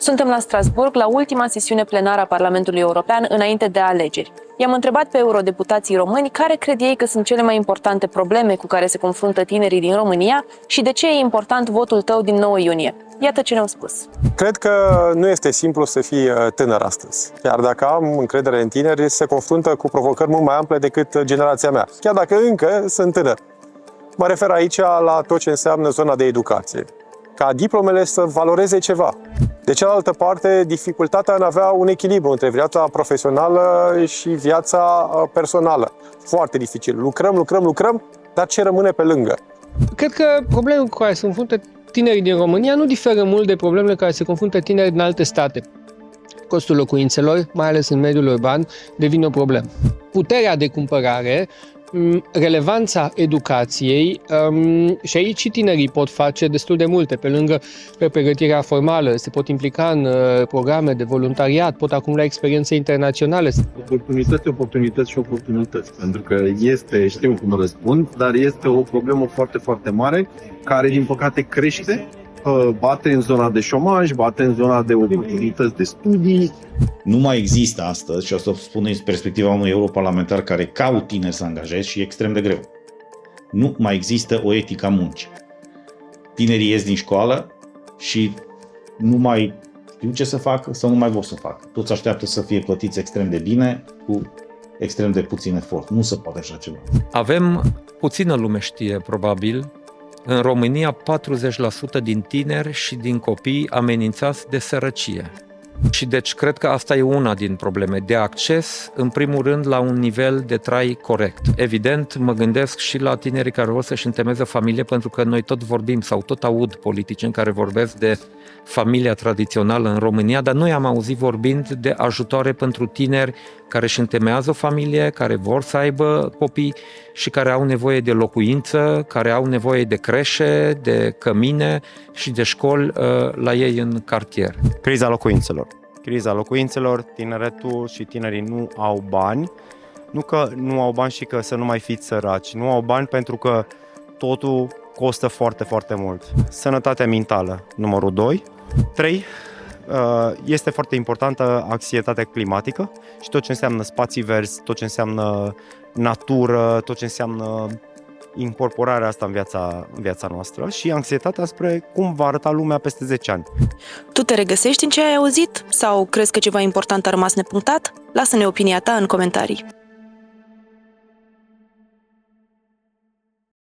Suntem la Strasbourg, la ultima sesiune plenară a Parlamentului European înainte de alegeri. I-am întrebat pe eurodeputații români care cred ei că sunt cele mai importante probleme cu care se confruntă tinerii din România și de ce e important votul tău din 9 iunie. Iată ce ne-au spus. Cred că nu este simplu să fii tânăr astăzi. Chiar dacă am încredere în tineri, se confruntă cu provocări mult mai ample decât generația mea. Chiar dacă încă sunt tânăr. Mă refer aici la tot ce înseamnă zona de educație. Ca diplomele să valoreze ceva. De cealaltă parte, dificultatea în a avea un echilibru între viața profesională și viața personală. Foarte dificil. Lucrăm, dar ce rămâne pe lângă? Cred că problemele cu care se confruntă tinerii din România nu diferă mult de problemele cu care se confruntă tinerii din alte state. Costul locuințelor, mai ales în mediul urban, devine o problemă. Puterea de cumpărare, relevanța educației și aici și tinerii pot face destul de multe, pe lângă pregătirea formală, se pot implica în programe de voluntariat, pot acumula experiențe internaționale. Oportunități, pentru că știu cum răspund, dar este o problemă foarte, foarte mare, care din păcate crește, bate în zona de șomaj, bate în zona de oportunități de studii. Nu mai există astăzi, și o să spun din perspectiva unui europarlamentar care caut tineri să angajeze și e extrem de greu. Nu mai există o etică a muncii. Tinerii ies din școală și nu mai știu ce să facă sau nu mai vor să facă. Toți așteaptă să fie plătiți extrem de bine, cu extrem de puțin efort. Nu se poate așa ceva. Avem, puțină lume știe probabil, în România 40% din tineri și din copii amenințați de sărăcie. Și deci cred că asta e una din probleme, de acces, în primul rând, la un nivel de trai corect. Evident, mă gândesc și la tinerii care vor să-și întemeieze familie, pentru că noi tot vorbim sau tot aud politicieni care vorbesc de familia tradițională în România, dar noi am auzit vorbind de ajutoare pentru tineri care își întemeiază o familie, care vor să aibă copii și care au nevoie de locuință, care au nevoie de creșe, de cămine și de școli la ei în cartier. Criza locuințelor, tineretul și tinerii nu au bani. Nu că nu au bani și că să nu mai fiți săraci. Nu au bani pentru că totul costă foarte, foarte mult. Sănătatea mentală, numărul 2. 3. Este foarte importantă anxietatea climatică și tot ce înseamnă spații verzi, tot ce înseamnă natură, tot ce înseamnă incorporarea asta în viața noastră și anxietatea spre cum va arăta lumea peste 10 ani. Tu te regăsești în ce ai auzit? Sau crezi că ceva important a rămas nepunctat? Lasă-ne opinia ta în comentarii.